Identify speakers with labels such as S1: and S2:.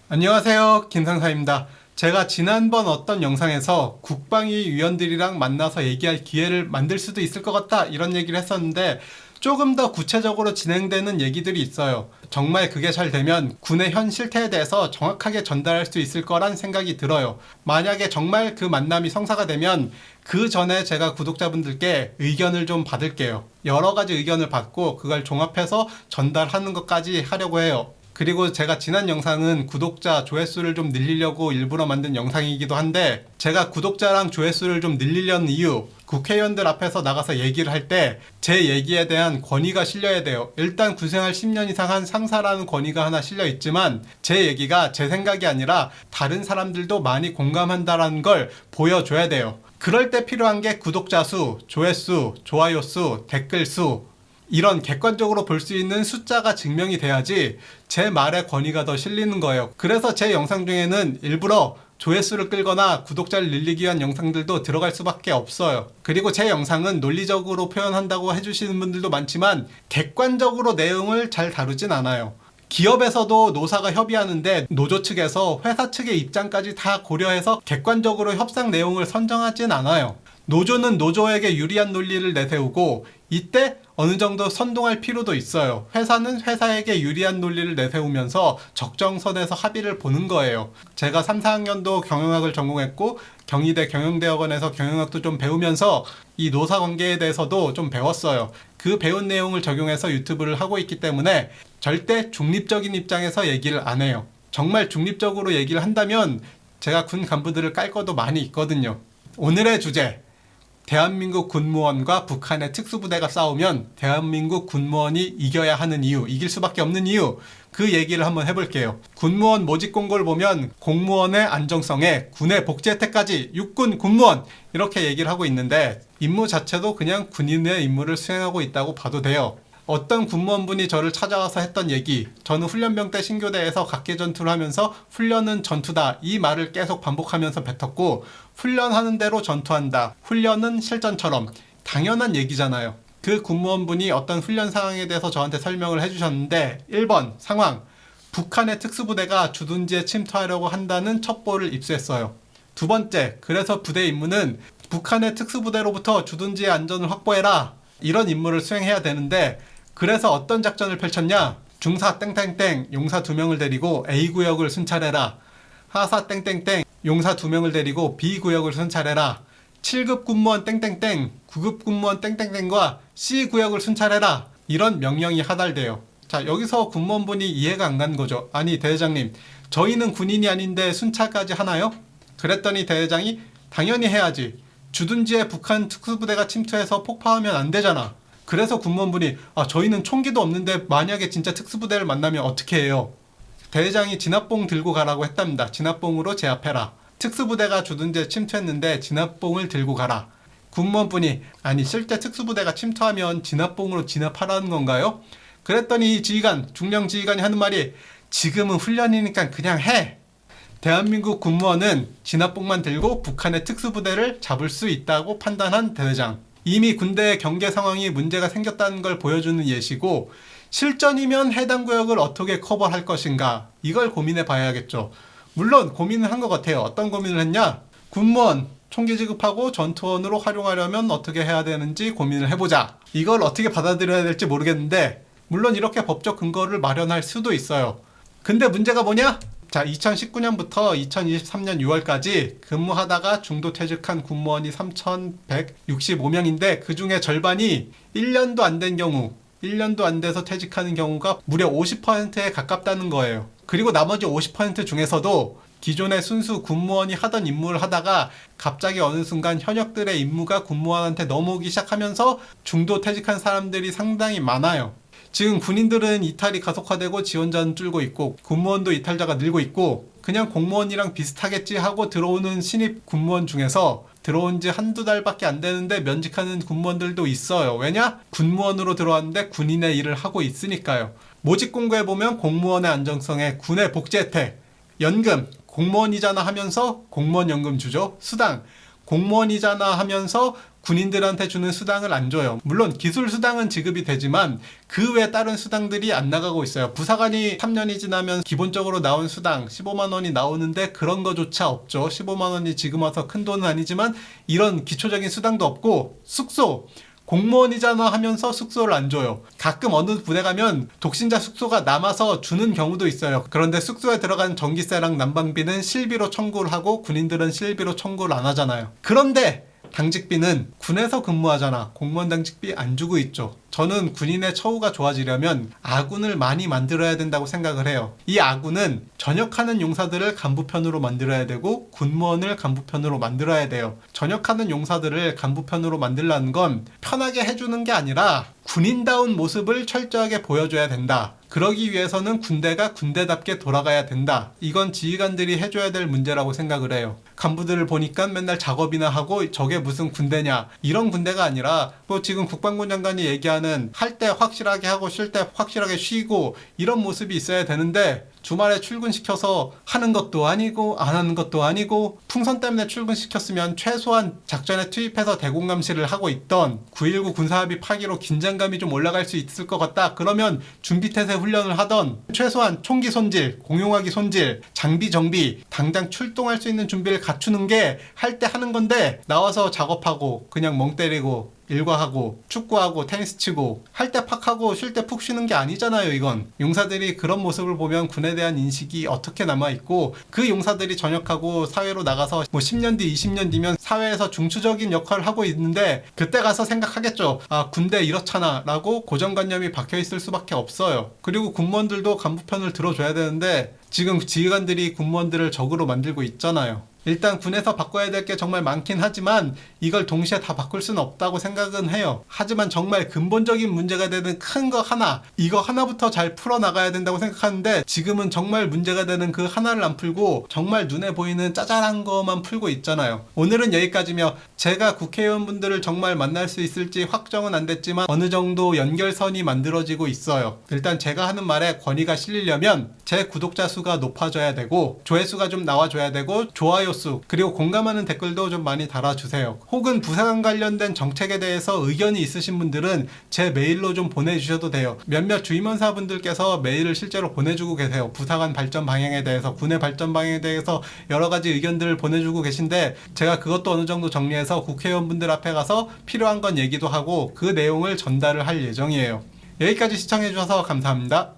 S1: 안녕하세요, 김상사입니다. 제가 지난번 어떤 영상에서 국방위 위원들이랑 만나서 얘기할 기회를 만들 수도 있을 것 같다 이런 얘기를 했었는데 조금 더 구체적으로 진행되는 얘기들이 있어요. 정말 그게 잘 되면 군의 현 실태에 대해서 정확하게 전달할 수 있을 거란 생각이 들어요. 만약에 정말 그 만남이 성사가 되면 그 전에 제가 구독자분들께 의견을 좀 받을게요. 여러 가지 의견을 받고 그걸 종합해서 전달하는 것까지 하려고 해요. 그리고 제가 지난 영상은 구독자 조회수를 좀 늘리려고 일부러 만든 영상이기도 한데, 제가 구독자랑 조회수를 좀 늘리려는 이유, 국회의원들 앞에서 나가서 얘기를 할 때 제 얘기에 대한 권위가 실려야 돼요. 일단 군생활 10년 이상 한 상사라는 권위가 하나 실려 있지만 제 얘기가 제 생각이 아니라 다른 사람들도 많이 공감한다라는 걸 보여줘야 돼요. 그럴 때 필요한 게 구독자 수, 조회수, 좋아요 수, 댓글 수, 이런 객관적으로 볼 수 있는 숫자가 증명이 돼야지 제 말에 권위가 더 실리는 거예요. 그래서 제 영상 중에는 일부러 조회수를 끌거나 구독자를 늘리기 위한 영상들도 들어갈 수밖에 없어요. 그리고 제 영상은 논리적으로 표현한다고 해주시는 분들도 많지만 객관적으로 내용을 잘 다루진 않아요. 기업에서도 노사가 협의하는데 노조 측에서 회사 측의 입장까지 다 고려해서 객관적으로 협상 내용을 선정하진 않아요. 노조는 노조에게 유리한 논리를 내세우고 이때 어느 정도 선동할 필요도 있어요. 회사는 회사에게 유리한 논리를 내세우면서 적정선에서 합의를 보는 거예요. 제가 3, 4학년도 경영학을 전공했고 경희대 경영대학원에서 경영학도 좀 배우면서 이 노사관계에 대해서도 좀 배웠어요. 그 배운 내용을 적용해서 유튜브를 하고 있기 때문에 절대 중립적인 입장에서 얘기를 안 해요. 정말 중립적으로 얘기를 한다면 제가 군 간부들을 깔 것도 많이 있거든요. 오늘의 주제, 대한민국 군무원과 북한의 특수부대가 싸우면 대한민국 군무원이 이겨야 하는 이유, 이길 수밖에 없는 이유, 그 얘기를 한번 해볼게요. 군무원 모집 공고를 보면 공무원의 안정성에 군의 복지 혜택까지 육군 군무원 이렇게 얘기를 하고 있는데 임무 자체도 그냥 군인의 임무를 수행하고 있다고 봐도 돼요. 어떤 군무원분이 저를 찾아와서 했던 얘기, 저는 훈련병 때 신교대에서 각계 전투를 하면서 훈련은 전투다 이 말을 계속 반복하면서 뱉었고, 훈련하는 대로 전투한다, 훈련은 실전처럼, 당연한 얘기잖아요. 그 군무원분이 어떤 훈련 상황에 대해서 저한테 설명을 해주셨는데 1번 상황, 북한의 특수부대가 주둔지에 침투하려고 한다는 첩보를 입수했어요. 두 번째, 그래서 부대 임무는 북한의 특수부대로부터 주둔지의 안전을 확보해라, 이런 임무를 수행해야 되는데, 그래서 어떤 작전을 펼쳤냐? 중사 땡땡땡 용사 2명을 데리고 A구역을 순찰해라. 하사 땡땡땡 용사 2명을 데리고 B구역을 순찰해라. 7급 군무원 땡땡땡 9급 군무원 땡땡땡과 C구역을 순찰해라. 이런 명령이 하달돼요. 자, 여기서 군무원분이 이해가 안 가는 거죠. 아니 대대장님, 저희는 군인이 아닌데 순찰까지 하나요? 그랬더니 대대장이 당연히 해야지. 주둔지에 북한 특수부대가 침투해서 폭파하면 안 되잖아. 그래서 군무원분이 저희는 총기도 없는데 만약에 진짜 특수부대를 만나면 어떻게 해요? 대대장이 진압봉 들고 가라고 했답니다. 진압봉으로 제압해라. 특수부대가 주둔지에 침투했는데 진압봉을 들고 가라. 군무원분이 아니 실제 특수부대가 침투하면 진압봉으로 진압하라는 건가요? 그랬더니 지휘관, 중령 지휘관이 하는 말이 지금은 훈련이니까 그냥 해. 대한민국 군무원은 진압봉만 들고 북한의 특수부대를 잡을 수 있다고 판단한 대대장. 이미 군대의 경계 상황이 문제가 생겼다는 걸 보여주는 예시고, 실전이면 해당 구역을 어떻게 커버할 것인가, 이걸 고민해 봐야겠죠. 물론 고민을 한 것 같아요. 어떤 고민을 했냐? 군무원 총기 지급하고 전투원으로 활용하려면 어떻게 해야 되는지 고민을 해보자. 이걸 어떻게 받아들여야 될지 모르겠는데 물론 이렇게 법적 근거를 마련할 수도 있어요. 근데 문제가 뭐냐? 자, 2019년부터 2023년 6월까지 근무하다가 중도 퇴직한 군무원이 3,165명인데 그 중에 절반이 1년도 안 된 경우, 1년도 안 돼서 퇴직하는 경우가 무려 50%에 가깝다는 거예요. 그리고 나머지 50% 중에서도 기존의 순수 군무원이 하던 임무를 하다가 갑자기 어느 순간 현역들의 임무가 군무원한테 넘어오기 시작하면서 중도 퇴직한 사람들이 상당히 많아요. 지금 군인들은 이탈이 가속화되고 지원자는 줄고 있고 군무원도 이탈자가 늘고 있고 그냥 공무원이랑 비슷하겠지 하고 들어오는 신입 군무원 중에서 들어온 지 한두 달밖에 안 되는데 면직하는 군무원들도 있어요. 왜냐? 군무원으로 들어왔는데 군인의 일을 하고 있으니까요. 모집 공고에 보면 공무원의 안정성에 군의 복지 혜택, 연금, 공무원이잖아 하면서 공무원 연금 주죠. 수당, 공무원이잖아 하면서 군인들한테 주는 수당을 안 줘요. 물론 기술 수당은 지급이 되지만 그 외 다른 수당들이 안 나가고 있어요. 부사관이 3년이 지나면 기본적으로 나온 수당 15만 원이 나오는데 그런 거조차 없죠. 15만 원이 지금 와서 큰 돈은 아니지만 이런 기초적인 수당도 없고, 숙소 공무원이잖아 하면서 숙소를 안 줘요. 가끔 어느 부대 가면 독신자 숙소가 남아서 주는 경우도 있어요. 그런데 숙소에 들어간 전기세랑 난방비는 실비로 청구를 하고 군인들은 실비로 청구를 안 하잖아요. 그런데 당직비는 군에서 근무하잖아. 공무원 당직비 안 주고 있죠. 저는 군인의 처우가 좋아지려면 아군을 많이 만들어야 된다고 생각을 해요. 이 아군은 전역하는 용사들을 간부편으로 만들어야 되고 군무원을 간부편으로 만들어야 돼요. 전역하는 용사들을 간부편으로 만들라는 건 편하게 해주는 게 아니라 군인다운 모습을 철저하게 보여줘야 된다. 그러기 위해서는 군대가 군대답게 돌아가야 된다. 이건 지휘관들이 해줘야 될 문제라고 생각을 해요. 간부들을 보니까 맨날 작업이나 하고 저게 무슨 군대냐, 이런 군대가 아니라 뭐 지금 국방부 장관이 얘기하는 할 때 확실하게 하고 쉴 때 확실하게 쉬고 이런 모습이 있어야 되는데, 주말에 출근시켜서 하는 것도 아니고 안 하는 것도 아니고, 풍선 때문에 출근시켰으면 최소한 작전에 투입해서 대공감시를 하고 있던 9.19 군사합의 파기로 긴장감이 좀 올라갈 수 있을 것 같다. 그러면 준비태세 훈련을 하던, 최소한 총기 손질, 공용화기 손질, 장비 정비, 당장 출동할 수 있는 준비를 갖추는 게 할 때 하는 건데, 나와서 작업하고 그냥 멍 때리고 일과하고 축구하고 테니스 치고 할 때 팍 하고 쉴 때 푹 쉬는 게 아니잖아요. 이건 용사들이 그런 모습을 보면 군에 대한 인식이 어떻게 남아있고, 그 용사들이 전역하고 사회로 나가서 뭐 10년 뒤 20년 뒤면 사회에서 중추적인 역할을 하고 있는데, 그때 가서 생각하겠죠. 아, 군대 이렇잖아 라고 고정관념이 박혀있을 수밖에 없어요. 그리고 군무원들도 간부편을 들어줘야 되는데 지금 지휘관들이 군무원들을 적으로 만들고 있잖아요. 일단 군에서 바꿔야 될 게 정말 많긴 하지만 이걸 동시에 다 바꿀 수는 없다고 생각은 해요. 하지만 정말 근본적인 문제가 되는 큰 거 하나, 이거 하나부터 잘 풀어나가야 된다고 생각하는데, 지금은 정말 문제가 되는 그 하나를 안 풀고 정말 눈에 보이는 짜잘한 거만 풀고 있잖아요. 오늘은 여기까지며, 제가 국회의원분들을 정말 만날 수 있을지 확정은 안 됐지만 어느 정도 연결선이 만들어지고 있어요. 일단 제가 하는 말에 권위가 실리려면 제 구독자 수가 높아져야 되고, 조회수가 좀 나와줘야 되고, 좋아요 수, 그리고 공감하는 댓글도 좀 많이 달아주세요. 혹은 부사관 관련된 정책에 대해서 의견이 있으신 분들은 제 메일로 좀 보내주셔도 돼요. 몇몇 주임원사분들께서 메일을 실제로 보내주고 계세요. 부사관 발전 방향에 대해서, 군의 발전 방향에 대해서 여러 가지 의견들을 보내주고 계신데, 제가 그것도 어느 정도 정리해서 국회의원분들 앞에 가서 필요한 건 얘기도 하고 그 내용을 전달을 할 예정이에요. 여기까지 시청해주셔서 감사합니다.